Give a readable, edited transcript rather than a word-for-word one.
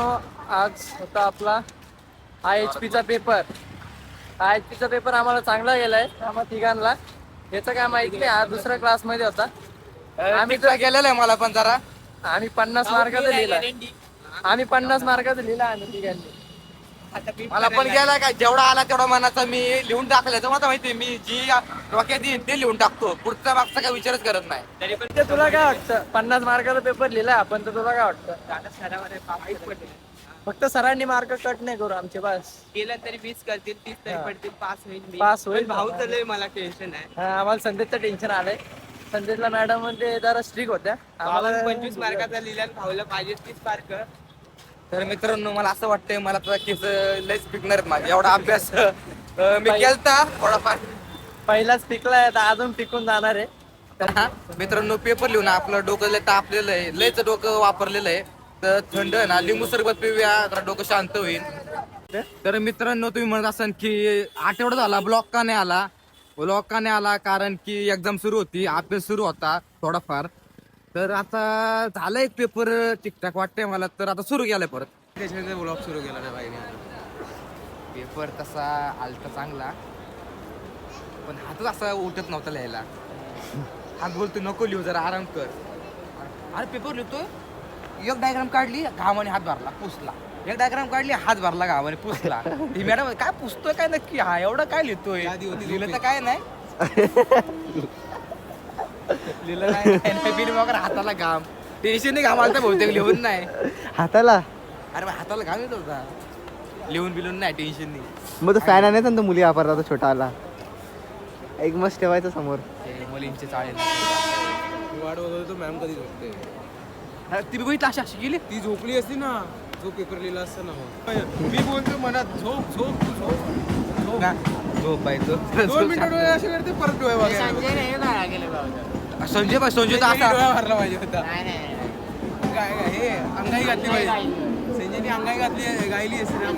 मित्रांनो, आज होता आपला IHP पेपर. IHP पेपर आम्हाला चांगला गेलाय आम्हाला तिघांना. याचं काय माहिती नाही, हा दुसऱ्या क्लास मध्ये होता. आम्ही तर गेलेला आहे मला पण जरा. आम्ही 50 मार्काचं लिहिला. आम्ही 50 मार्काचं लिहिला आम्ही तिघांनी. मला पण गेला काय जेवढा आला तेवढा मनाचा मी लिहून टाकलं. तर मला माहिती मी जी डोक्यात येईल ते लिहून टाकतो. पुढचा मागचा काय विचारच करत नाही. तरी पण ते तुला काय वाटतं? 50 मार्काचा पेपर लिहिला आपण, तर तुला काय वाटतं? फक्त सरांनी मार्क कट नाही करू आमचे, बस. केलं तरी 20 करतील, 30 तरी हा. पडतील, पास होईल मी. पास होईल. पण भाऊ तर लय मला टेन्शन आहे. हा, आम्हाला संदेशचं टेन्शन आलंय. संदेशला मॅडम म्हणजे जरा स्ट्रिक होत्या आम्हाला 25 मार्काचा लिहिला आणि भाऊला पाहिजे 30 मार्क. तर मित्रांनो मला असं वाटतंय मला तर केस लयच पिकणार आहेत माझे. एवढा अभ्यास मी केलता थोडाफार. पहिलाच पिकलाय, आता अजून पिकून जाणार आहे. तर हा मित्रांनो पेपर लिहून आपलं डोकं लय तापलेलं आहे. लयच डोकं वापरलेलं आहे. तर थंड आहे ना, लिंबू सरबत पिऊया जरा डोकं शांत होईल. तर मित्रांनो तुम्ही म्हणत असाल की आठवडा झाला ब्लॉक का नाही आला. ब्लॉक का नाही आला कारण की एक्झाम सुरू होती, अभ्यास सुरू होता थोडाफार. तर आता झालं एक पेपर ठीकठाक वाटतंय मला. तर आता सुरू केलाय परत. त्याच्यानंतर ब्लॉग सुरू केला त्या बाईने. पेपर तसा आलता चांगला, पण हातच असा उठत नव्हता लिहायला. हात बोलतो नको लिहू जरा आराम कर. अरे पेपर लिहितोय, एक डायग्राम काढली घामाने हात भरला पुसला. एक डायग्राम काढली हात भरला घामाने पुसला. ही मॅडम काय पुसतोय काय नक्की, हा एवढं काय लिहितोय. लिहिलं तर काय नाही, लिहिलं नाही बिन वगैरे हाताला घाम. टेन्शन नाही घाम आलता बहुतेक, लिहून नाही हाताला. अरे मग हाताला घाम येत होता. लिहून बिलून नाही, टेन्शन नाही. मग तो फॅन आणायचा ना तो मुली वापरता तो छोटा आला. एक मस्त ठेवायचा समोर. ते मुलींचे चाळेल वाट बघतो तो मॅम कधी झोपते. ती बघितलं अशी अशी गेली. ती झोपली असती ना, जो पेपर लिहिला असता ना. मी बोलतो मनात झोप झोप तू झोप. झोपायचं 2 मिनिटं डोळे असे करते, परत डोळे बघायला. संजय तर संजयने असा डोळा भरला पाहिजे होता. काय हे अंगाई घातली पाहिजे. संजयने अंगाई घातली गायली असते ना.